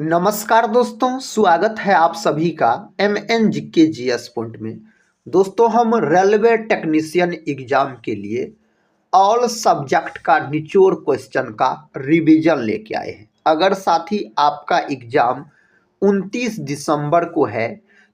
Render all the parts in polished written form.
नमस्कार दोस्तों, स्वागत है आप सभी का एमएन जीके जीएस पॉइंट में। दोस्तों, हम रेलवे टेक्नीशियन एग्जाम के लिए ऑल सब्जेक्ट का निचोड़ क्वेश्चन का रिवीजन लेके आए हैं। अगर साथी आपका एग्जाम 29 दिसंबर को है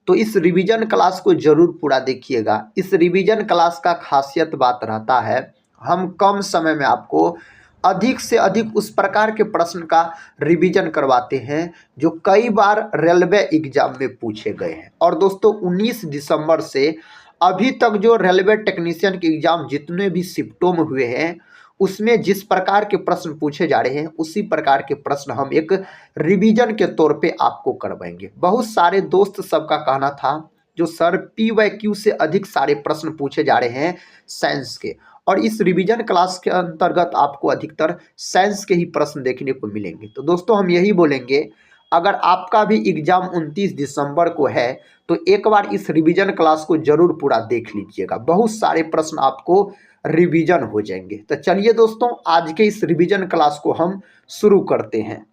तो इस रिवीजन क्लास को जरूर पूरा देखिएगा। इस रिवीजन क्लास का खासियत बात रहता है, हम कम समय में आपको अधिक से अधिक उस प्रकार के प्रश्न का रिवीजन करवाते हैं जो कई बार रेलवे एग्जाम में पूछे गए हैं। और दोस्तों, 19 दिसंबर से अभी तक जो रेलवे टेक्नीशियन के एग्जाम जितने भी शिफ्टों में हुए हैं उसमें जिस प्रकार के प्रश्न पूछे जा रहे हैं उसी प्रकार के प्रश्न हम एक रिवीजन के तौर पे आपको करवाएंगे। बहुत सारे दोस्त सबका कहना था जो सर PYQ से अधिक सारे प्रश्न पूछे जा रहे हैं साइंस के, और इस रिवीजन क्लास के अंतर्गत आपको अधिकतर साइंस के ही प्रश्न देखने को मिलेंगे। तो दोस्तों, हम यही बोलेंगे, अगर आपका भी एग्जाम 29 दिसंबर को है तो एक बार इस रिवीजन क्लास को जरूर पूरा देख लीजिएगा। बहुत सारे प्रश्न आपको रिवीजन हो जाएंगे। तो चलिए दोस्तों, आज के इस रिवीजन क्लास को हम शुरू करते हैं।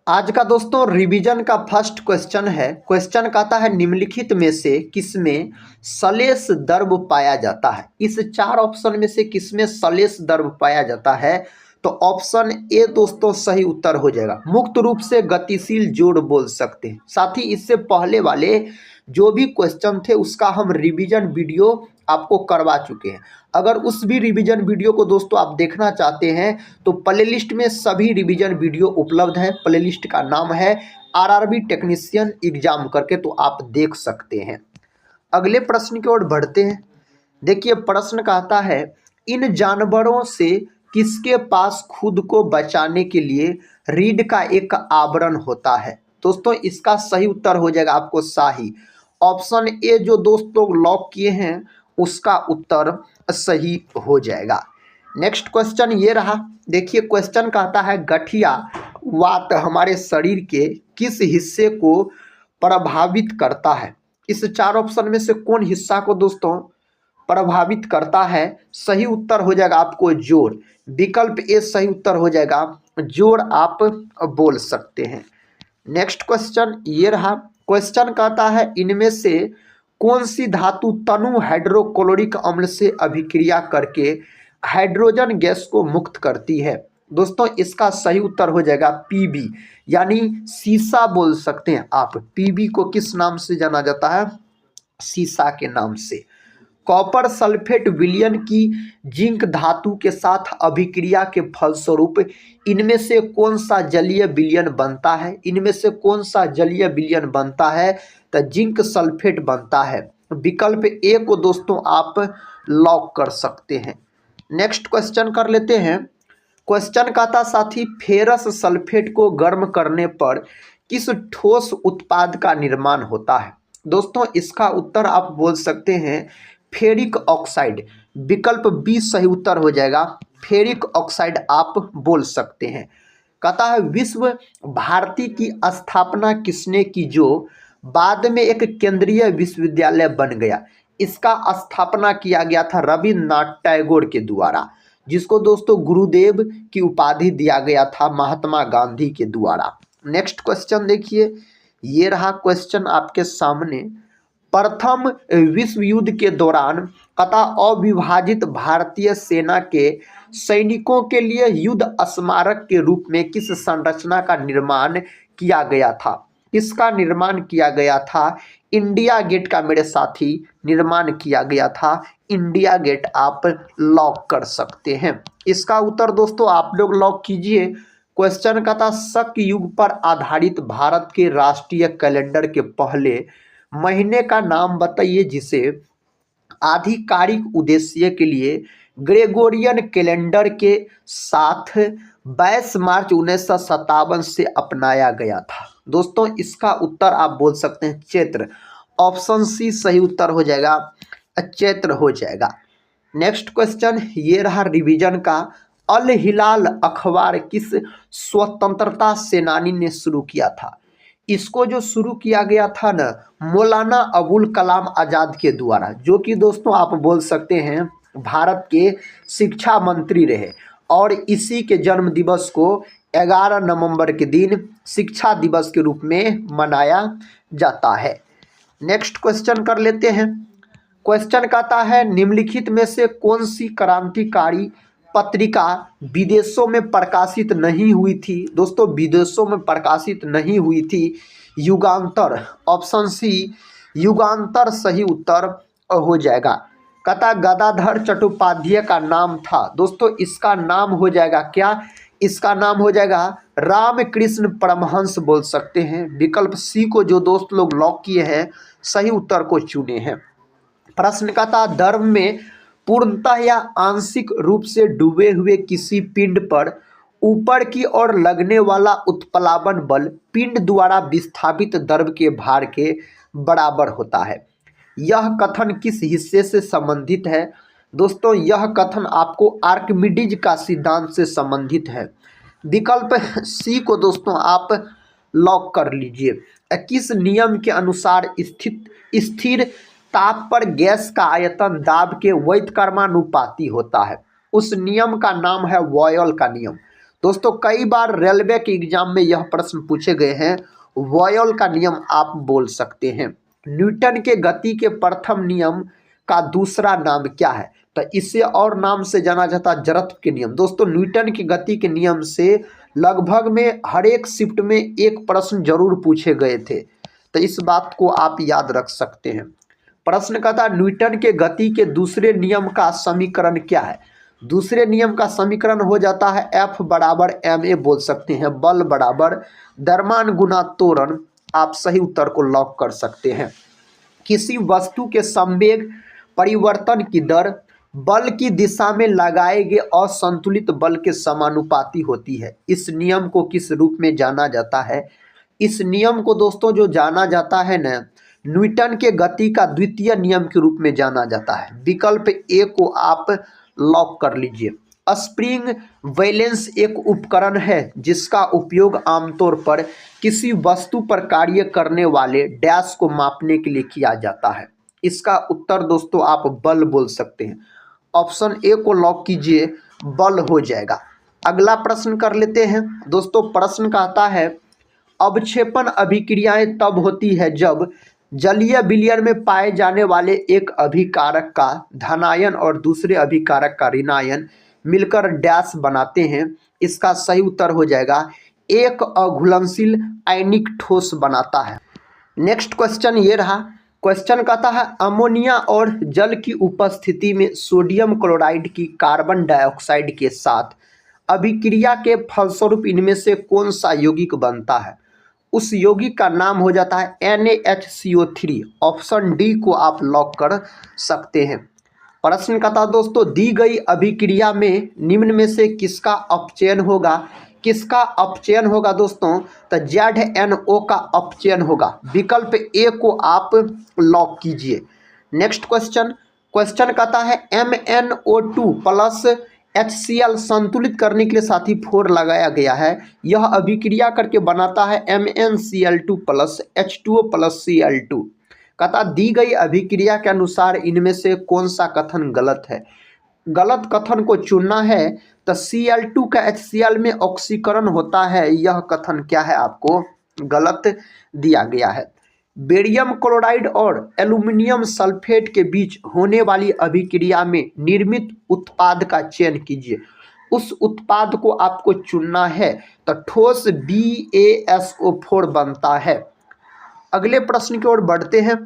आज का दोस्तों रिवीजन का फर्स्ट क्वेश्चन है। क्वेश्चन कहता है, निम्नलिखित में से किसमें सलेश द्रव पाया जाता है? इस चार ऑप्शन में से किसमें सलेश द्रव पाया जाता है? तो ऑप्शन ए दोस्तों सही उत्तर हो जाएगा। मुक्त रूप से गतिशील जोड़ बोल सकते हैं। साथ ही इससे पहले वाले जो भी क्वेश्चन थे उसका हम रिवीजन वीडियो आपको करवा चुके हैं। अगर उस भी रिवीजन वीडियो को दोस्तों आप देखना चाहते हैं तो प्लेलिस्ट में सभी रिवीजन वीडियो उपलब्ध हैं। प्लेलिस्ट का नाम है RRB टेक्नीशियन एग्जाम करके, तो आप देख सकते हैं। अगले प्रश्न की ओर बढ़ते हैं। देखिए, प्रश्न कहता है, इन जानवरों से किसके पास खुद को बचाने के लिए रीढ़ का एक आवरण होता है? दोस्तों, इसका सही उत्तर हो जाएगा आपको शाही। ऑप्शन ए जो दोस्तों लॉक किए हैं उसका उत्तर सही हो जाएगा। नेक्स्ट क्वेश्चन ये रहा। देखिए, क्वेश्चन कहता है, गठिया वात हमारे शरीर के किस हिस्से को प्रभावित करता है? इस चार ऑप्शन में से कौन हिस्सा को दोस्तों प्रभावित करता है? सही उत्तर हो जाएगा आपको जोड़। विकल्प ए सही उत्तर हो जाएगा, जोड़ आप बोल सकते हैं। नेक्स्ट क्वेश्चन ये रहा। क्वेश्चन कहता है, इनमें से कौन सी धातु तनु हाइड्रोक्लोरिक अम्ल से अभिक्रिया करके हाइड्रोजन गैस को मुक्त करती है? दोस्तों, इसका सही उत्तर हो जाएगा PB, यानी सीसा बोल सकते हैं आप। PB को किस नाम से जाना जाता है? सीसा के नाम से। कॉपर सल्फेट विलयन की जिंक धातु के साथ अभिक्रिया के फलस्वरूप इनमें से कौन सा जलीय विलयन बनता है? इनमें से कौन सा जलीय विलयन बनता है? तो जिंक सल्फेट बनता है। विकल्प ए को दोस्तों आप लॉक कर सकते हैं। नेक्स्ट क्वेश्चन कर लेते हैं। क्वेश्चन कहता साथी, फेरस सल्फेट को गर्म करने पर किस ठोस उत्पाद का निर्माण होता है? दोस्तों, इसका उत्तर आप बोल सकते हैं फेरिक ऑक्साइड। विकल्प बी सही उत्तर हो जाएगा, फेरिक ऑक्साइड आप बोल सकते हैं। कहता है, विश्व भारती की स्थापना किसने की जो बाद में एक केंद्रीय विश्वविद्यालय बन गया? इसका स्थापना किया गया था रविन्द्रनाथ टैगोर के द्वारा, जिसको दोस्तों गुरुदेव की उपाधि दिया गया था महात्मा गांधी के द्वारा। नेक्स्ट क्वेश्चन देखिए, ये रहा क्वेश्चन आपके सामने। प्रथम विश्व युद्ध के दौरान कथा अविभाजित भारतीय सेना के सैनिकों के लिए युद्ध स्मारक के रूप में किस संरचना का निर्माण किया गया था? किसका निर्माण किया गया था? इंडिया गेट का मेरे साथी निर्माण किया गया था। इंडिया गेट आप लॉक कर सकते हैं। इसका उत्तर दोस्तों आप लोग लॉक कीजिए। क्वेश्चन का था, शक युग पर आधारित भारत के राष्ट्रीय कैलेंडर के पहले महीने का नाम बताइए जिसे आधिकारिक उद्देश्य के लिए ग्रेगोरियन कैलेंडर के साथ 22 मार्च 1957 से अपनाया गया था। दोस्तों, इसका उत्तर आप बोल सकते हैं चैत्र। ऑप्शन सी सही उत्तर हो जाएगा, चैत्र हो जाएगा। नेक्स्ट क्वेश्चन ये रहा रिवीजन का। अल हिलाल अखबार किस स्वतंत्रता सेनानी ने शुरू किया था? इसको जो शुरू किया गया था ना, मौलाना अबुल कलाम आज़ाद के द्वारा, जो कि दोस्तों आप बोल सकते हैं भारत के शिक्षा मंत्री रहे। और इसी के जन्म दिवस को 11 नवंबर के दिन शिक्षा दिवस के रूप में मनाया जाता है। नेक्स्ट क्वेश्चन कर लेते हैं। क्वेश्चन कहता है निम्नलिखित में से कौन सी क्रांतिकारी पत्रिका विदेशों में प्रकाशित नहीं हुई थी। दोस्तों विदेशों में प्रकाशित नहीं हुई थी। युगांतर, ऑप्शन सी युगांतर सही उत्तर हो जाएगा। कहता गदाधर चट्टोपाध्याय का नाम था। दोस्तों इसका नाम हो जाएगा क्या, इसका नाम हो जाएगा रामकृष्ण परमहंस बोल सकते हैं। विकल्प सी को जो दोस्त लोग लॉक किए हैं सही उत्तर को चुने हैं। प्रश्न का था धर्म में पूर्णतः या आंशिक रूप से डूबे हुए किसी पिंड पर ऊपर की ओर लगने वाला उत्प्लावन बल पिंड द्वारा विस्थापित द्रव के भार के बराबर होता है। यह कथन किस हिस्से से संबंधित है। दोस्तों यह कथन आपको आर्किमिडीज का सिद्धांत से संबंधित है। विकल्प सी को दोस्तों आप लॉक कर लीजिए। किस नियम के अनुसार स्थिर ताप पर गैस का आयतन दाब के व्युत्क्रमानुपाती होता है। उस नियम का नाम है वॉयल का नियम। दोस्तों कई बार रेलवे के एग्जाम में यह प्रश्न पूछे गए हैं। वॉयल का नियम आप बोल सकते हैं। न्यूटन के गति के प्रथम नियम का दूसरा नाम क्या है। तो इसे और नाम से जाना जाता है जड़त्व के नियम। दोस्तों न्यूटन की गति के नियम से लगभग में हर एक शिफ्ट में एक प्रश्न जरूर पूछे गए थे, तो इस बात को आप याद रख सकते हैं। प्रश्न कहता न्यूटन के गति के दूसरे नियम का समीकरण क्या है। दूसरे नियम का समीकरण हो जाता है F बराबर ma बोल सकते हैं, बल बराबर द्रव्यमान गुना त्वरण। आप सही उत्तर को लॉक कर सकते हैं। किसी वस्तु के संवेग परिवर्तन की दर बल की दिशा में लगाए गए असंतुलित बल के समानुपाती होती है। इस नियम को किस रूप में जाना जाता है। इस नियम को दोस्तों जो जाना जाता है ना, न्यूटन के गति का द्वितीय नियम के रूप में जाना जाता है। विकल्प ए को आप लॉक कर लीजिए। स्प्रिंग बैलेंस एक उपकरण है जिसका उपयोग आमतौर पर किसी वस्तु पर कार्य करने वाले डैश को मापने के लिए किया जाता है। इसका उत्तर दोस्तों आप बल बोल सकते हैं। ऑप्शन ए को लॉक कीजिए, बल हो जाएगा। अगला प्रश्न कर लेते हैं। दोस्तों प्रश्न कहता है अवक्षेपण अभिक्रियाएं तब होती है जब जलीय विलयन में पाए जाने वाले एक अभिकारक का धनायन और दूसरे अभिकारक का ऋणायन मिलकर डैश बनाते हैं। इसका सही उत्तर हो जाएगा एक अघुलनशील आयनिक ठोस बनाता है। नेक्स्ट क्वेश्चन ये रहा। क्वेश्चन कहता है अमोनिया और जल की उपस्थिति में सोडियम क्लोराइड की कार्बन डाइऑक्साइड के साथ अभिक्रिया के फलस्वरूप इनमें से कौन सा यौगिक बनता है। उस यौगिक का नाम हो जाता है NaHCO3। ऑप्शन डी को आप लॉक कर सकते हैं। प्रश्न कहता है दोस्तों दी गई अभिक्रिया में निम्न में से किसका अपचयन होगा। किसका अपचयन होगा दोस्तों, तो ZNO का अपचयन होगा। विकल्प ए को आप लॉक कीजिए। नेक्स्ट क्वेश्चन कहता है MnO2 प्लस HCl संतुलित करने के लिए साथी 4 लगाया गया है। यह अभिक्रिया करके बनाता है MnCl2 plus H2O plus Cl2। कहता दी गई अभिक्रिया के अनुसार इनमें से कौन सा कथन गलत है। गलत कथन को चुनना है तो Cl2 का HCl में ऑक्सीकरण होता है। यह कथन क्या है, आपको गलत दिया गया है। बेरियम क्लोराइड और एल्यूमिनियम सल्फेट के बीच होने वाली अभिक्रिया में निर्मित उत्पाद का चयन कीजिए। उस उत्पाद को आपको चुनना है तो ठोस BaSO4 बनता है। अगले प्रश्न की ओर बढ़ते हैं।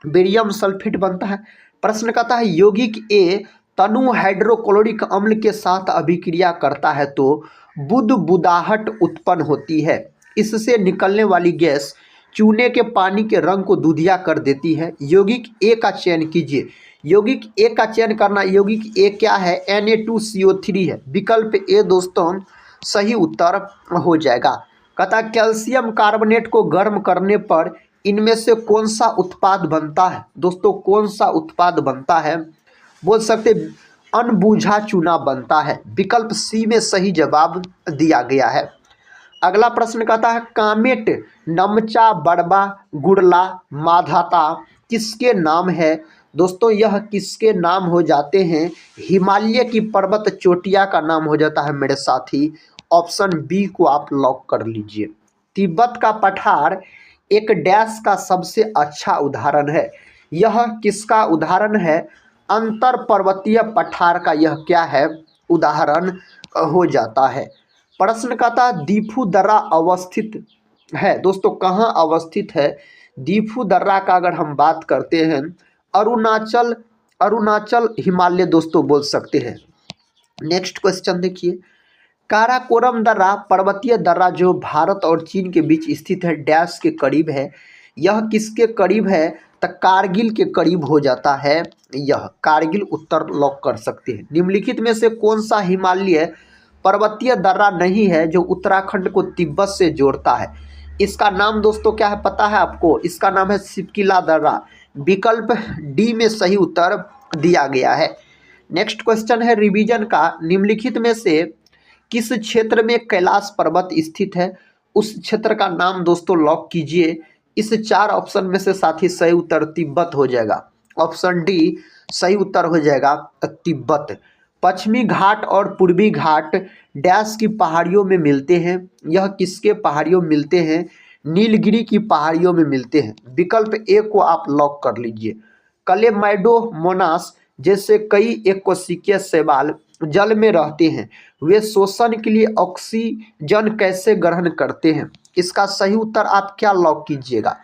बेरियम सल्फेट बनता है। प्रश्न कहता है यौगिक ए तनु हाइड्रोक्लोरिक अम्ल के साथ अभिक्रिया करता है तो बुदबुदाहट उत्पन्न होती है। इससे निकलने वाली गैस चूने के पानी के रंग को दूधिया कर देती है। यौगिक ए का चयन कीजिए। यौगिक ए का चयन करना, यौगिक ए क्या है, Na2CO3 है। विकल्प ए दोस्तों सही उत्तर हो जाएगा। कहता कैल्शियम कार्बोनेट को गर्म करने पर इनमें से कौन सा उत्पाद बनता है। दोस्तों कौन सा उत्पाद बनता है, बोल सकते अनबूझा चूना बनता है। विकल्प सी में सही जवाब दिया गया है। अगला प्रश्न कहता है कामेट नमचा बड़बा गुड़ला माधाता किसके नाम है। दोस्तों यह किसके नाम हो जाते हैं, हिमालय की पर्वत चोटिया का नाम हो जाता है मेरे साथी। ऑप्शन बी को आप लॉक कर लीजिए। तिब्बत का पठार एक डैश का सबसे अच्छा उदाहरण है। यह किसका उदाहरण है? अंतर पर्वतीय पठार का यह क्या है? उदाहरण हो जाता है। प्रश्न कहता दीफू दर्रा अवस्थित है। दोस्तों कहाँ अवस्थित है? दीफू दर्रा का अगर हम बात करते हैं अरुणाचल अरुणाचल हिमालय दोस्तों बोल सकते हैं। नेक्स्ट क्वेश्चन देखिए, काराकोरम दर्रा पर्वतीय दर्रा जो भारत और चीन के बीच स्थित है डैश के करीब है। यह किसके करीब है? तो कारगिल के करीब हो जाता है। यह कारगिल उत्तर लॉक कर सकते हैं। निम्नलिखित में से कौन सा हिमालय पर्वतीय दर्रा नहीं है जो उत्तराखंड को तिब्बत से जोड़ता है? इसका नाम दोस्तों क्या है पता है आपको? इसका नाम है सिपकिला दर्रा। विकल्प डी में सही उत्तर दिया गया है। नेक्स्ट क्वेश्चन है रिवीजन का, निम्नलिखित में से किस क्षेत्र में कैलाश पर्वत स्थित है? उस क्षेत्र का नाम दोस्तों लॉक कीजिए। इस 4 ऑप्शन में से साथी सही उत्तर तिब्बत हो जाएगा। ऑप्शन डी सही उत्तर हो जाएगा तिब्बत। पश्चिमी घाट और पूर्वी घाट डैश की पहाड़ियों में मिलते हैं। यह किसके पहाड़ियों में मिलते हैं? नीलगिरी की पहाड़ियों में मिलते हैं। विकल्प ए को आप लॉक कर लीजिए। क्लेमाइडोमोनास जैसे कई एक्वसिकिया शैवाल जल में रहते हैं। वे शोषण के लिए ऑक्सीजन कैसे ग्रहण करते हैं? इसका सही उत्तर आप क्या लॉक कीजिएगा?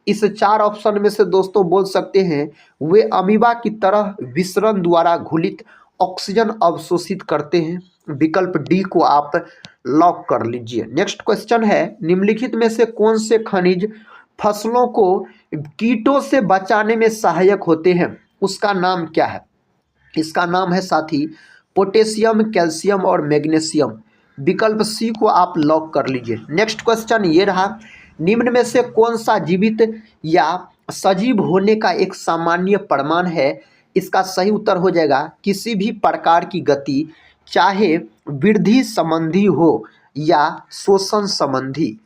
इस 4 ऑप्शन में से दोस्तों बोल सकते हैं वे अमीबा की तरह विसरण द्वारा घुलित ऑक्सीजन अवशोषित करते हैं। विकल्प डी को आप लॉक कर लीजिए। नेक्स्ट क्वेश्चन है, निम्नलिखित में से कौन से खनिज फसलों को कीटों से बचाने में सहायक होते हैं? उसका नाम क्या है? इसका नाम है साथी पोटेशियम, कैल्शियम और मैग्नीशियम। विकल्प सी को आप लॉक कर लीजिए। नेक्स्ट क्वेश्चन ये रहा, निम्न में से कौन सा जीवित या सजीव होने का एक सामान्य प्रमाण है? इसका सही उत्तर हो जाएगा किसी भी प्रकार की गति, चाहे वृद्धि संबंधी हो या शोषण संबंधी।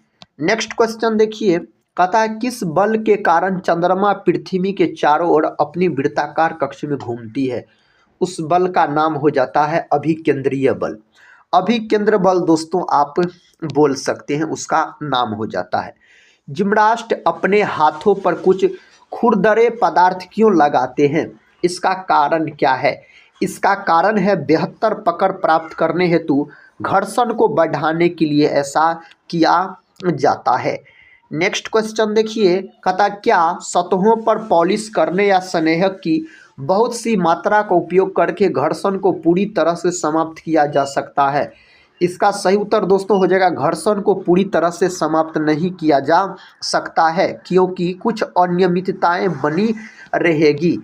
नेक्स्ट क्वेश्चन देखिए, कहता है किस बल के कारण चंद्रमा पृथ्वी के चारों ओर अपनी वृत्ताकार कक्ष में घूमती है? उस बल का नाम हो जाता है अभिकेंद्रीय बल। अभिकेंद्र बल दोस्तों आप बोल सकते हैं, उसका नाम हो जाता है। जिम्नास्ट अपने हाथों पर कुछ खुरदरे पदार्थ क्यों लगाते हैं? इसका कारण क्या है? इसका कारण है बेहतर पकड़ प्राप्त करने हेतु घर्षण को बढ़ाने के लिए ऐसा किया जाता है। नेक्स्ट क्वेश्चन देखिए, कहता क्या सतहों पर पॉलिश करने या स्नेहक की बहुत सी मात्रा का उपयोग करके घर्षण को पूरी तरह से समाप्त किया जा सकता है? इसका सही उत्तर दोस्तों हो जाएगा घर्षण को पूरी तरह से समाप्त नहीं किया जा सकता है क्योंकि कुछ अनियमितताएं बनी रहेगी।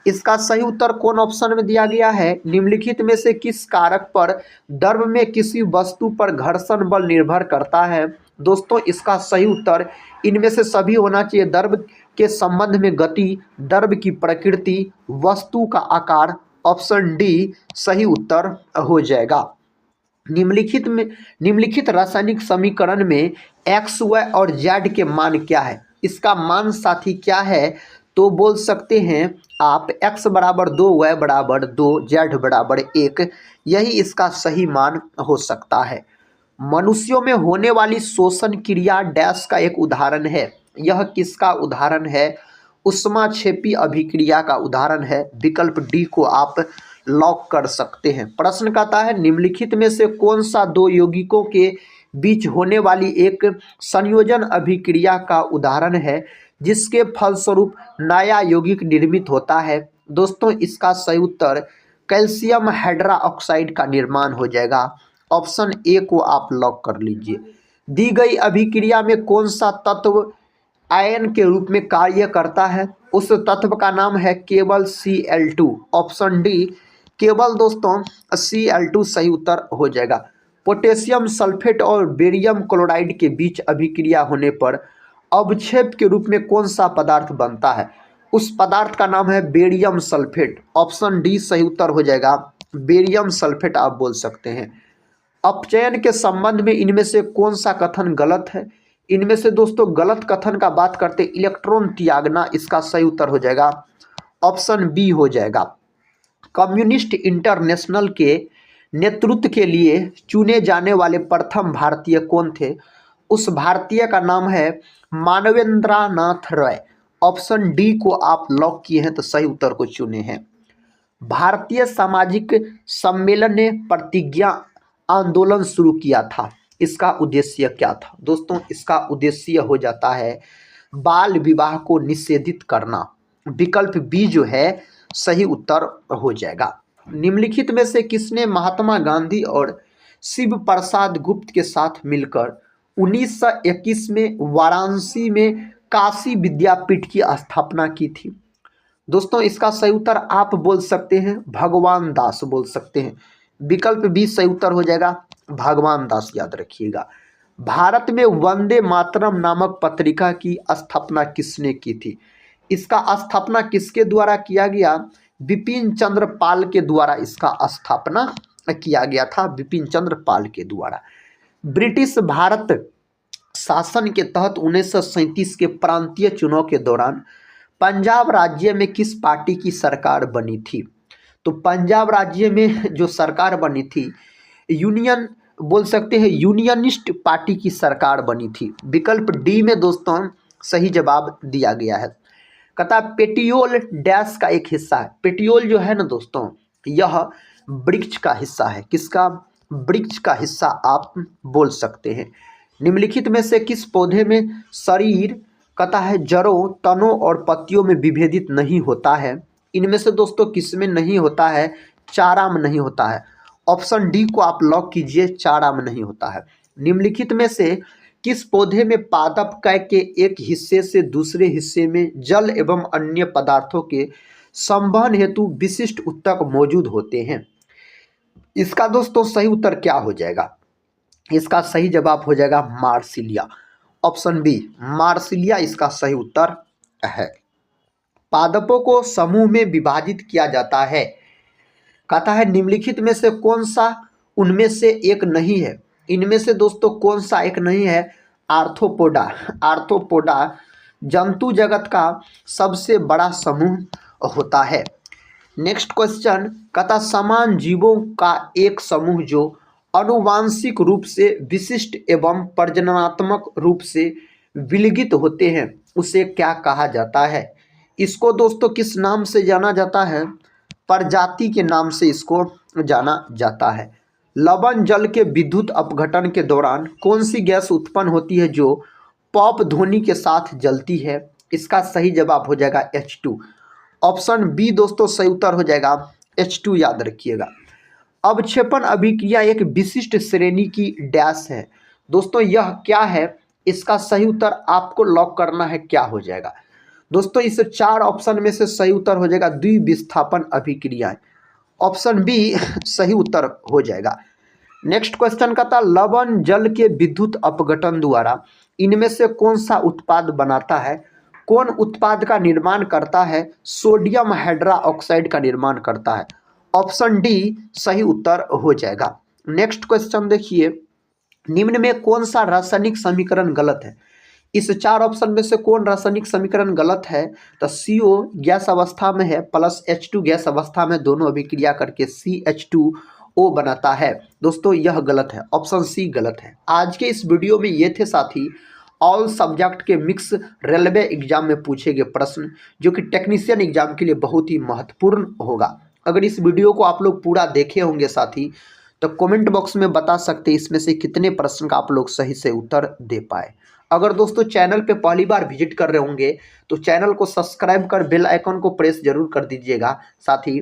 इसका सही उत्तर कौन ऑप्शन में दिया गया है? निम्नलिखित में से किस कारक पर द्रव में किसी वस्तु पर घर्षण बल निर्भर करता है? दोस्तों इसका सही उत्तर इनमें से सभी होना चाहिए। द्रव के संबंध में गति, द्रव की प्रकृति, वस्तु का आकार। ऑप्शन डी सही उत्तर हो जाएगा। निम्नलिखित रासायनिक समीकरण में एक्स, वाई और जेड के मान क्या है? इसका मान साथी क्या है? तो बोल सकते हैं आप x बराबर 2, y बराबर 2, z बराबर 1। यही इसका सही मान हो सकता है। मनुष्यों में होने वाली शोषण क्रिया डैश का एक उदाहरण है। यह किसका उदाहरण है? ऊष्माक्षेपी अभिक्रिया का उदाहरण है। विकल्प डी को आप लॉक कर सकते हैं। प्रश्न कहता है निम्नलिखित में से कौन सा 2 यौगिकों के बीच होने वाली एक संयोजन अभिक्रिया का उदाहरण है जिसके फलस्वरूप नया यौगिक निर्मित होता है? दोस्तों इसका सही उत्तर कैल्शियम हाइड्रोक्साइड का निर्माण हो जाएगा। ऑप्शन ए को आप लॉक कर लीजिए। दी गई अभिक्रिया में कौन सा तत्व आयन के रूप में कार्य करता है? उस तत्व का नाम है केवल Cl2। ऑप्शन डी केवल दोस्तों Cl2 सही उत्तर हो जाएगा। पोटेशियम सल्फेट और बेरियम क्लोराइड के बीच अभिक्रिया होने पर अवक्षेप के रूप में कौन सा पदार्थ बनता है? उस पदार्थ का नाम है बेरियम सल्फेट। ऑप्शन डी सही उत्तर हो जाएगा। बेरियम सल्फेट आप बोल सकते हैं। अपचयन के संबंध में इनमें से कौन सा कथन गलत है? इनमें से दोस्तों गलत कथन का बात करते इलेक्ट्रॉन त्यागना, इसका सही उत्तर हो जाएगा ऑप्शन बी हो जाएगा। कम्युनिस्ट इंटरनेशनल के नेतृत्व के लिए चुने जाने वाले प्रथम भारतीय कौन थे? उस भारतीय का नाम है मानवेंद्रनाथ रॉय। ऑप्शन डी को आप लॉक किए हैं तो सही उत्तर को चुने हैं। भारतीय सामाजिक सम्मेलन ने प्रतिज्ञा आंदोलन शुरू किया था, इसका उद्देश्य क्या था? दोस्तों इसका उद्देश्य हो जाता है बाल विवाह को निषेधित करना। विकल्प बी जो है सही उत्तर हो जाएगा। निम्नलिखित में से किसने महात्मा गांधी और शिव प्रसाद गुप्त के साथ मिलकर 1921 में वाराणसी में काशी विद्यापीठ की स्थापना की थी? दोस्तों इसका सही उत्तर आप बोल सकते हैं भगवान दास बोल सकते हैं। विकल्प बी सही उत्तर हो जाएगा भगवान दास, याद रखिएगा। भारत में वंदे मातरम नामक पत्रिका की स्थापना किसने की थी? इसका स्थापना किसके द्वारा किया गया? बिपिन चंद्र पाल के द्वारा इसका स्थापना किया गया था, बिपिन चंद्र पाल के द्वारा। ब्रिटिश भारत शासन के तहत 1937 के प्रांतीय चुनाव के दौरान पंजाब राज्य में किस पार्टी की सरकार बनी थी? तो पंजाब राज्य में जो सरकार बनी थी यूनियन बोल सकते हैं यूनियनिस्ट पार्टी की सरकार बनी थी। विकल्प डी में दोस्तों सही जवाब दिया गया है। कहता पेटियोल डैश का एक हिस्सा है। पेटियोल जो है ना दोस्तों यह वृक्ष का हिस्सा है। किसका? वृक्ष का हिस्सा आप बोल सकते हैं। निम्नलिखित में से किस पौधे में शरीर कहता है जड़ों, तनों और पत्तियों में विभेदित नहीं होता है? इनमें से दोस्तों किसमें नहीं होता है? चारा में नहीं होता है। ऑप्शन डी को आप लॉक कीजिए, चारा में नहीं होता है। निम्नलिखित में से किस पौधे में पादप कय के एक हिस्से से दूसरे हिस्से में जल एवं अन्य पदार्थों के संवहन हेतु विशिष्ट ऊतक मौजूद होते हैं? इसका दोस्तों सही उत्तर क्या हो जाएगा? इसका सही जवाब हो जाएगा मार्सिलिया। ऑप्शन बी मार्सिलिया इसका सही उत्तर है। पादपों को समूह में विभाजित किया जाता है। कहता है निम्नलिखित में से कौन सा उनमें से एक नहीं है? इनमें से दोस्तों कौन सा एक नहीं है? आर्थ्रोपोडा। आर्थ्रोपोडा जंतु जगत का सबसे बड़ा समूह होता है। नेक्स्ट क्वेश्चन कहता समान जीवों का एक समूह जो आनुवांशिक रूप से विशिष्ट एवं प्रजननात्मक रूप से विलगित होते हैं उसे क्या कहा जाता है? इसको दोस्तों किस नाम से जाना जाता है? प्रजाति के नाम से इसको जाना जाता है। लवण जल के विद्युत अपघटन के दौरान कौन सी गैस उत्पन्न होती है जो पॉप ध्वनि के साथ जलती है? इसका सही जवाब हो जाएगा H2। ऑप्शन बी दोस्तों सही उत्तर हो जाएगा H2, याद रखिएगा। अवक्षेपण अभिक्रिया एक विशिष्ट श्रेणी की डैश है। दोस्तों यह क्या है? इसका सही उत्तर आपको लॉक करना है, क्या हो जाएगा? दोस्तों इस 4 ऑप्शन में से सही उत्तर हो जाएगा द्विविस्थापन अभिक्रियाएं। ऑप्शन बी सही उत्तर हो जाएगा। नेक्स्ट क्वेश्चन का था लवण जल के विद्युत अपघटन द्वारा इनमें से कौन सा उत्पाद बनाता है? कौन उत्पाद का निर्माण करता है? सोडियम हाइड्रोक्साइड का निर्माण करता है। ऑप्शन डी सही उत्तर हो जाएगा। नेक्स्ट क्वेश्चन देखिए, निम्न में कौन सा रासायनिक समीकरण गलत है? इस 4 ऑप्शन में से कौन रासायनिक समीकरण गलत है? तो CO गैस अवस्था में है प्लस H2 गैस अवस्था में, दोनों अभिक्रिया करके CH2O बनाता है। दोस्तों यह गलत है, ऑप्शन सी गलत है। आज के इस वीडियो में ये थे साथी ऑल सब्जेक्ट के मिक्स रेलवे एग्जाम में पूछे गए प्रश्न, जो कि टेक्नीशियन एग्जाम के लिए बहुत ही महत्वपूर्ण होगा। अगर इस वीडियो को आप लोग पूरा देखे होंगे साथी तो कमेंट बॉक्स में बता सकते हैं इसमें से कितने प्रश्न का आप लोग सही से उत्तर दे पाए। अगर दोस्तों चैनल पे पहली बार विजिट कर रहे होंगे तो चैनल को सब्सक्राइब कर बेल आइकन को प्रेस जरूर कर दीजिएगा। साथ ही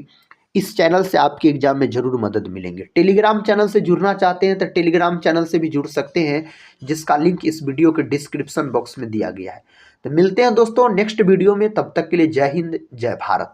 इस चैनल से आपके एग्जाम में जरूर मदद मिलेंगे। टेलीग्राम चैनल से जुड़ना चाहते हैं तो टेलीग्राम चैनल से भी जुड़ सकते हैं, जिसका लिंक इस वीडियो के डिस्क्रिप्शन बॉक्स में दिया गया है। तो मिलते हैं दोस्तों नेक्स्ट वीडियो में, तब तक के लिए जय हिंद जय भारत।